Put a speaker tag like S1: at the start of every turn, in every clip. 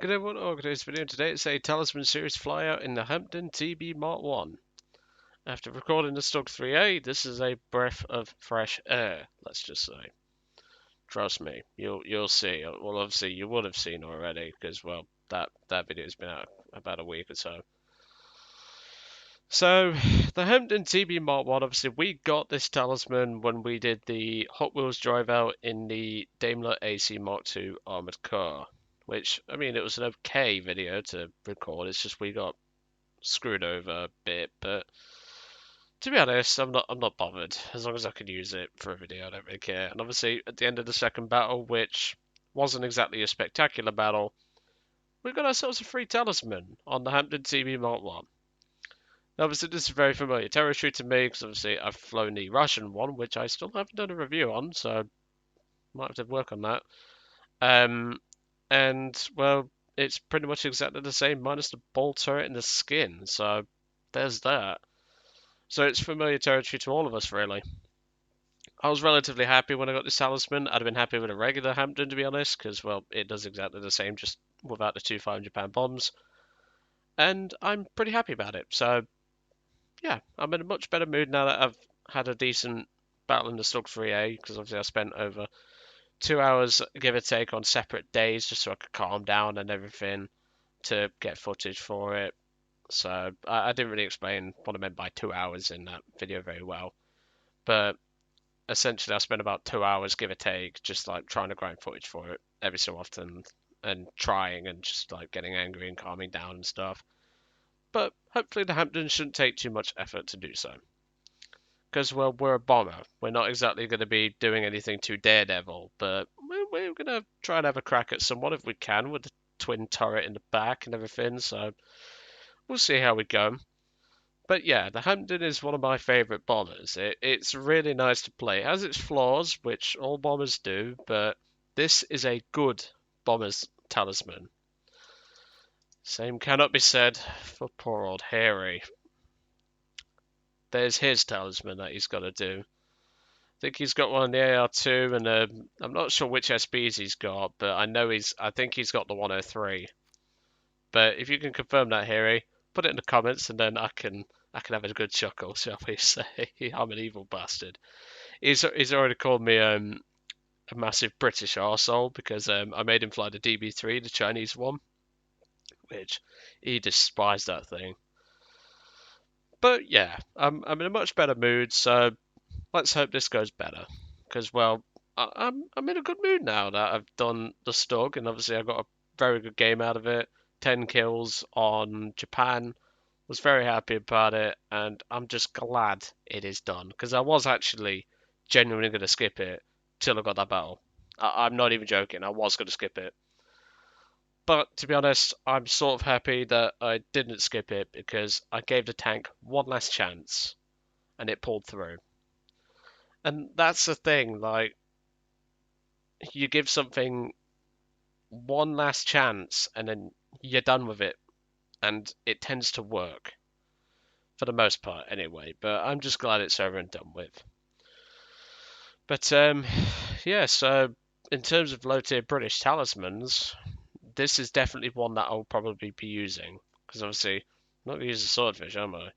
S1: Good day, everyone. Today's video today is a Talisman Series flyout in the Hampden TB Mk1. After recording the Stug 3A, this is a breath of fresh air, let's just say. Trust me, you'll see. Well, obviously you would have seen already, because well, that video's been out about a week or so. So, the Hampden TB Mk1, obviously we got this Talisman when we did the Hot Wheels drive out in the Daimler AC Mark II armored car. Which, I mean, it was an okay video to record. It's just we got screwed over a bit, but to be honest, I'm not bothered. As long as I can use it for a video, I don't really care. And obviously, at the end of the second battle, which wasn't exactly a spectacular battle, we got ourselves a free talisman on the Hampden TB Mk1. Now, obviously, this is very familiar territory to me because obviously I've flown the Russian one, which I still haven't done a review on, so might have to work on that. And well, it's pretty much exactly the same, minus the ball turret and the skin. So there's that. So it's familiar territory to all of us, really. I was relatively happy when I got this talisman. I'd have been happy with a regular Hampden, to be honest, because well, it does exactly the same, just without the two 500-pound bombs. And I'm pretty happy about it. So yeah, I'm in a much better mood now that I've had a decent battle in the Slug 3A, because obviously I spent over 2 hours, give or take, on separate days just so I could calm down and everything to get footage for it. So I didn't really explain what I meant by 2 hours in that video very well. But essentially I spent about 2 hours, give or take, just like trying to grind footage for it every so often and trying and just like getting angry and calming down and stuff. But hopefully the Hamptons shouldn't take too much effort to do so. Because, well, we're a bomber. We're not exactly going to be doing anything too daredevil, but we're going to try and have a crack at someone if we can with the twin turret in the back and everything, so we'll see how we go. But yeah, the Hampden is one of my favourite bombers. It's really nice to play. It has its flaws, which all bombers do, but this is a good bomber's talisman. Same cannot be said for poor old Harry. There's his talisman that he's got to do. I think he's got one on the AR2, and I'm not sure which SBs he's got, but I think he's got the 103. But if you can confirm that, Harry, put it in the comments, and then I can have a good chuckle, shall we say? I'm an evil bastard. He's already called me a massive British arsehole because I made him fly the DB3, the Chinese one, which he despised that thing. But yeah, I'm in a much better mood, so let's hope this goes better. Because well, I'm in a good mood now that I've done the Stug, and obviously I got a very good game out of it. 10 kills on Japan. Was very happy about it, and I'm just glad it is done because I was actually genuinely going to skip it till I got that battle. I'm not even joking. I was going to skip it, but to be honest, I'm sort of happy that I didn't skip it because I gave the tank one last chance, and it pulled through. And that's the thing, like you give something one last chance, and then you're done with it, and it tends to work. For the most part, anyway. But I'm just glad it's over and done with. But yeah. So in terms of low-tier British talismans, this is definitely one that I'll probably be using because obviously I'm not gonna use a swordfish, am I?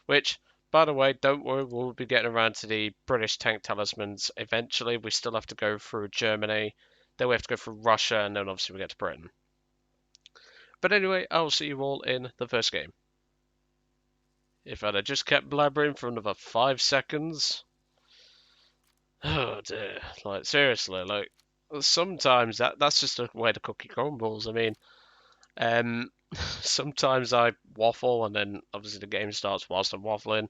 S1: Which, by the way, don't worry, we'll be getting around to the British tank talismans eventually. We still have to go through Germany, then we have to go through Russia, and then obviously we get to Britain. But anyway, I'll see you all in the first game. If I'd have just kept blabbering for another 5 seconds. Oh dear. Like, seriously, like, sometimes that's just the way the cookie crumbles. I mean, um, sometimes I waffle and then obviously the game starts whilst I'm waffling.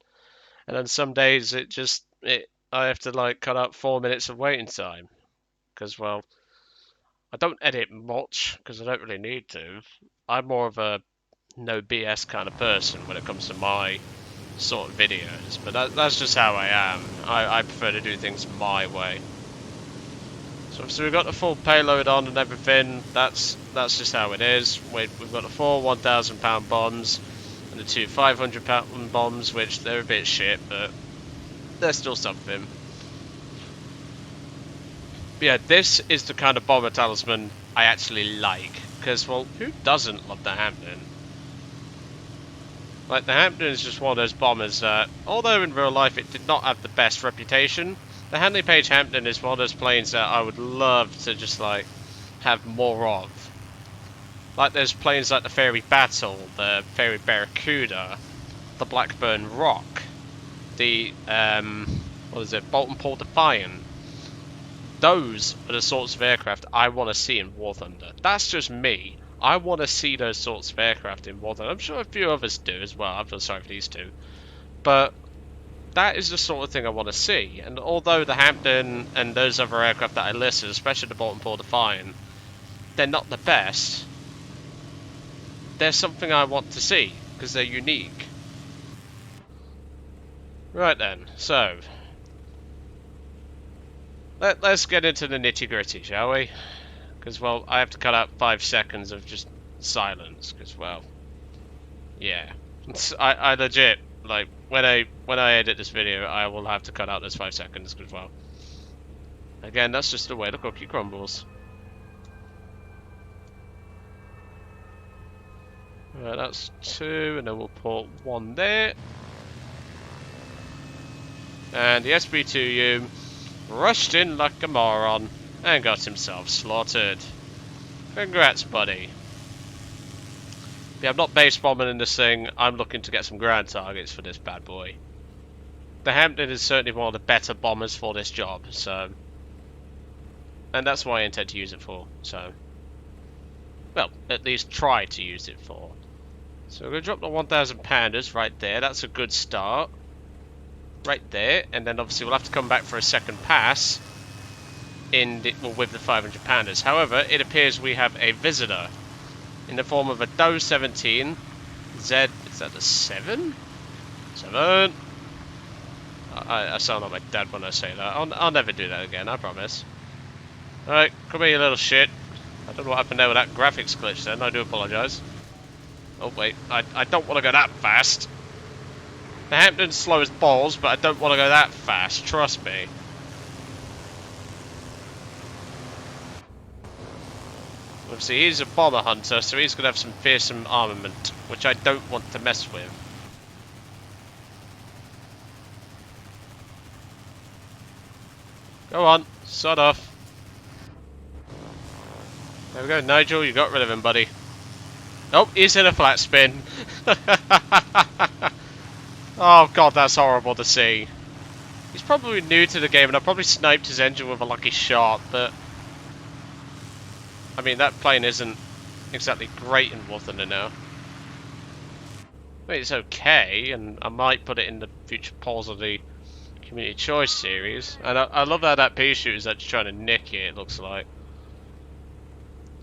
S1: And then some days I have to like cut out 4 minutes of waiting time. Because, well, I don't edit much because I don't really need to. I'm more of a no BS kind of person when it comes to my sort of videos, but that's just how I am. I prefer to do things my way. So we've got the full payload on and everything. That's just how it is. We've got the 4 1,000-pound bombs and the 2 500-pound bombs, which they're a bit shit, but they're still something. But yeah, this is the kind of bomber talisman I actually like, because, well, who doesn't love the Hampden? Like, the Hampden is just one of those bombers that, although in real life it did not have the best reputation, the Handley Page Hampden is one of those planes that I would love to just, like, have more of. Like, there's planes like the Fairy Battle, the Fairy Barracuda, the Blackburn Rock, the, what is it, Bolton Paul Defiant. Those are the sorts of aircraft I want to see in War Thunder. That's just me. I want to see those sorts of aircraft in War Thunder. I'm sure a few others do as well. I feel sorry for these two. But that is the sort of thing I want to see. And although the Hampden and those other aircraft that I listed, especially the Bolton Paul Defiant, they're not the best, there's something I want to see, because they're unique. Right then, so let's get into the nitty gritty, shall we? Because, well, I have to cut out 5 seconds of just silence, because, well, yeah. I legit, like, when I edit this video, I will have to cut out those 5 seconds, because, well, again, that's just the way the cookie crumbles. Right, that's 2, and then we'll put 1 there. And the SB2U rushed in like a moron and got himself slaughtered. Congrats, buddy. Yeah, I'm not base bombing in this thing. I'm looking to get some ground targets for this bad boy. The Hampden is certainly one of the better bombers for this job, so... And that's what I intend to use it for, so... Well, at least try to use it for. So we're going to drop the 1,000 pounders right there. That's a good start. Right there, and then obviously we'll have to come back for a second pass with the 500 pounders. However, it appears we have a visitor in the form of a Doe 17 Z. Is that a 7? 7. I sound like my dad when I say that. I'll never do that again, I promise. Alright, come here, you little shit. I don't know what happened there with that graphics glitch then, I do apologise. Oh wait, I don't want to go that fast. The Hampden's slow as balls, but I don't want to go that fast, trust me. Obviously, he's a bomber hunter, so he's going to have some fearsome armament, which I don't want to mess with. Go on, sod off. There we go, Nigel, you got rid of him, buddy. Oh, he's in a flat spin. Oh god, that's horrible to see. He's probably new to the game, and I probably sniped his engine with a lucky shot, but... I mean, that plane isn't exactly great in War Thunder now. I mean, it's okay, and I might put it in the future polls of the Community Choice series. And I love how that pea shooter is actually trying to nick it looks like.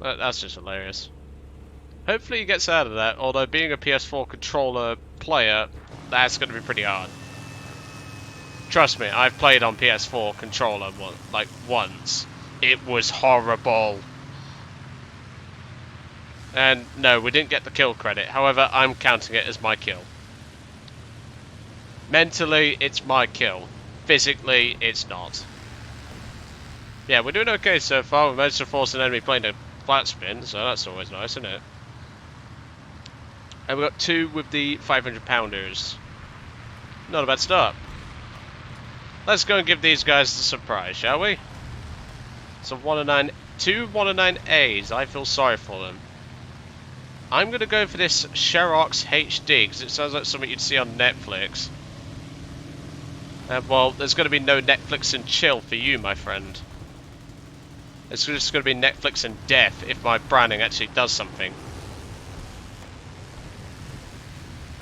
S1: That's just hilarious. Hopefully he gets out of that, although being a PS4 controller player, that's going to be pretty hard. Trust me, I've played on PS4 controller like once. It was horrible. And no, we didn't get the kill credit. However, I'm counting it as my kill. Mentally, it's my kill. Physically, it's not. Yeah, we're doing okay so far. We managed to force an enemy plane to flat spin, so that's always nice, isn't it? And we got 2 with the 500 pounders. Not a bad start. Let's go and give these guys the surprise, shall we? So 2 109As. I feel sorry for them. I'm going to go for this Sherox HD, because it sounds like something you'd see on Netflix. Well, there's going to be no Netflix and chill for you, my friend. It's just going to be Netflix and death if my branding actually does something.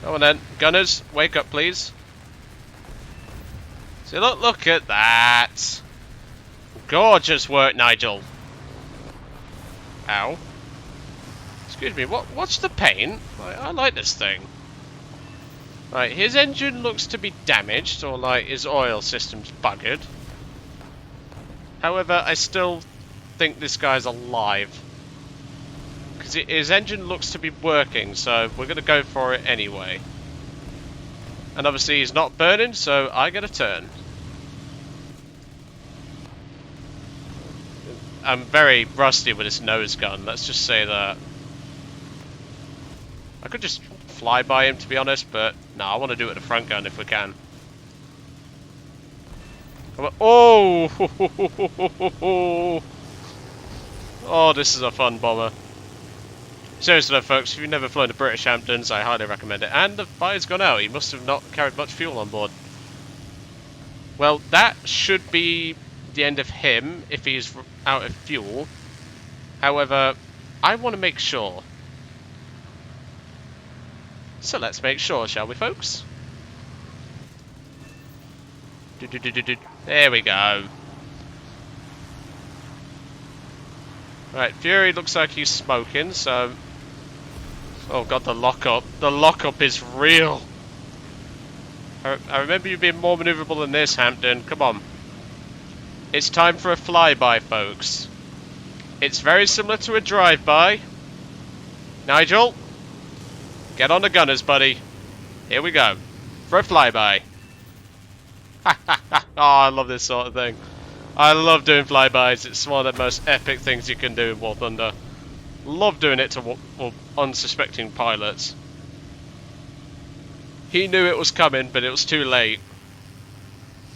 S1: Come on then, gunners, wake up please. See, look at that. Gorgeous work, Nigel. Ow. Excuse me, what's the paint? I like this thing. Right, his engine looks to be damaged, or like his oil system's buggered. However, I still think this guy's alive. Because his engine looks to be working, so we're going to go for it anyway. And obviously he's not burning, so I get a turn. I'm very rusty with this nose gun. Let's just say that. I could just fly by him, to be honest, but no, I want to do it with the front gun if we can. Come on. Oh! Oh, this is a fun bomber. Seriously though, folks, if you've never flown the British Hamptons, I highly recommend it. And the fire's gone out. He must have not carried much fuel on board. Well, that should be the end of him if he's out of fuel. However, I want to make sure. So let's make sure, shall we, folks? There we go. Right, Fury looks like he's smoking, so... Oh god, the lockup. The lockup is real. I remember you being more maneuverable than this, Hampden. Come on. It's time for a flyby, folks. It's very similar to a drive-by. Nigel, get on the gunners, buddy. Here we go. For a flyby. Oh, I love this sort of thing. I love doing flybys. It's one of the most epic things you can do in War Thunder. Love doing it to unsuspecting pilots. He knew it was coming, but it was too late.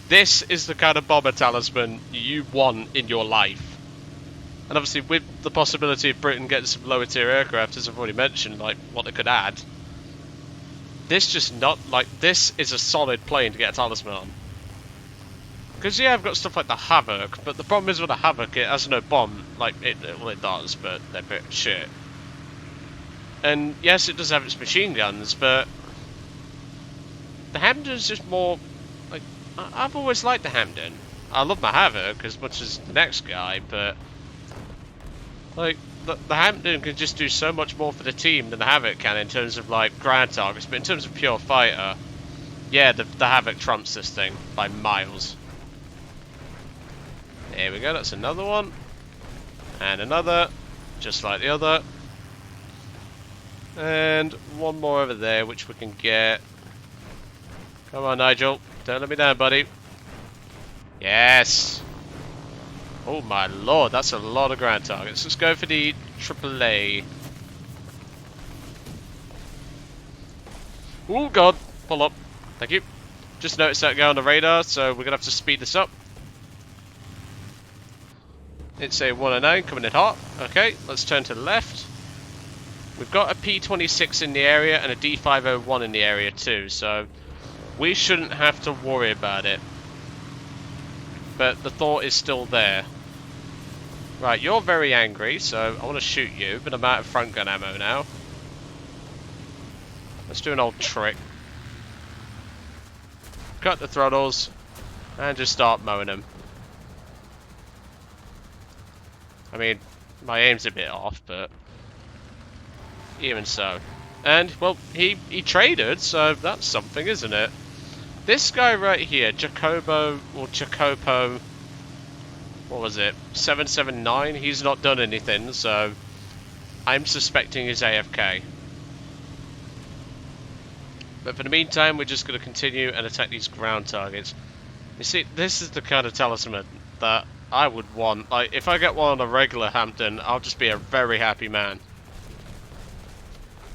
S1: This is the kind of bomber talisman you want in your life. And obviously with the possibility of Britain getting some lower tier aircraft, as I've already mentioned, like what they could add. This is a solid plane to get a talisman on. Because yeah, I've got stuff like the Havoc, but the problem is with the Havoc, it has no bomb. Like, well it does, but they're a bit shit. And yes, it does have its machine guns, but the Hampden's just more, like, I've always liked the Hampden. I love my Havoc as much as the next guy, but like, the Hampden can just do so much more for the team than the Havoc can in terms of like ground targets, but in terms of pure fighter, yeah, the Havoc trumps this thing by miles. There we go, that's another one. And another, just like the other. And one more over there, which we can get. Come on, Nigel. Don't let me down, buddy. Yes! Oh my lord, that's a lot of ground targets. Let's go for the AAA. Oh god, pull up. Thank you. Just noticed that guy on the radar, so we're going to have to speed this up. It's a 109 coming in hot. Okay, let's turn to the left. We've got a P26 in the area and a D501 in the area too, so we shouldn't have to worry about it. But the thought is still there. Right, you're very angry, so I want to shoot you, but I'm out of front gun ammo now. Let's do an old trick. Cut the throttles, and just start mowing them. I mean, my aim's a bit off, but even so. And, well, he traded, so that's something, isn't it? This guy right here, Jacopo, what was it, 779, he's not done anything, so I'm suspecting he's AFK. But for the meantime, we're just going to continue and attack these ground targets. You see, this is the kind of talisman that I would want. Like, if I get one on a regular Hampden, I'll just be a very happy man.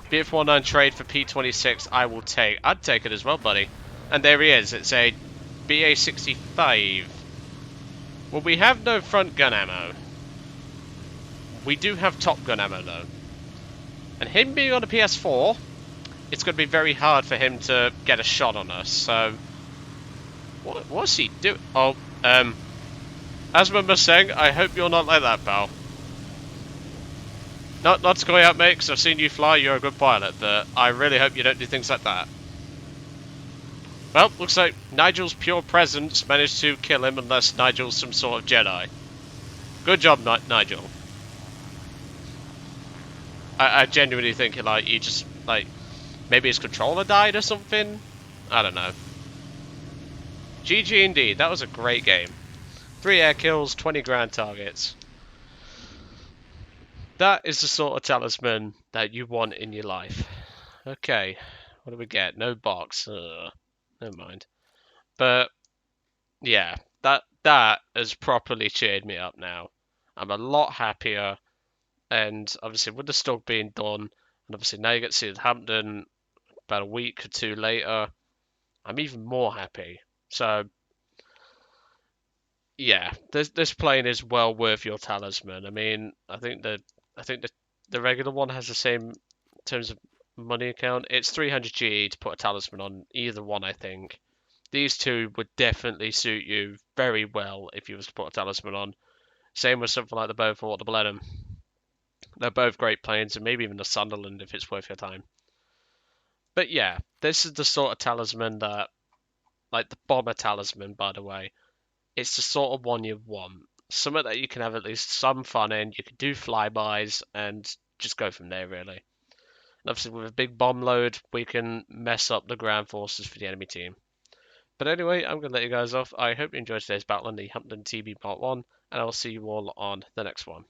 S1: BF19 trade for P26, I will take. I'd take it as well, buddy. And there he is. It's a BA65. Well, we have no front gun ammo. We do have top gun ammo, though. And him being on a PS4, it's going to be very hard for him to get a shot on us. So, what's he doing? Oh, Asma Mustang, I hope you're not like that, pal. Not to go out, mate, because I've seen you fly, you're a good pilot, but I really hope you don't do things like that. Well, looks like Nigel's pure presence managed to kill him, unless Nigel's some sort of Jedi. Good job, Nigel. I genuinely think, like, he just, like, maybe his controller died or something? I don't know. GG indeed, that was a great game. 3 air kills, 20 ground targets. That is the sort of talisman that you want in your life. Okay, what do we get? No box. Never mind. But yeah, that has properly cheered me up now. I'm a lot happier. And obviously, with the stock being done, and obviously now you get to see Hampden about a week or two later, I'm even more happy. So yeah, this plane is well worth your talisman. I mean, I think the regular one has the same in terms of money account. It's 300 GE to put a talisman on either one, I think. These two would definitely suit you very well if you was to put a talisman on. Same with something like the Beaufort or the Blenheim. They're both great planes, and maybe even the Sunderland if it's worth your time. But yeah, this is the sort of talisman that, like the bomber talisman, by the way, it's the sort of one you want. Something that you can have at least some fun in. You can do flybys and just go from there, really. And obviously, with a big bomb load, we can mess up the ground forces for the enemy team. But anyway, I'm going to let you guys off. I hope you enjoyed today's battle on the Hampden TB Mk1, and I will see you all on the next one.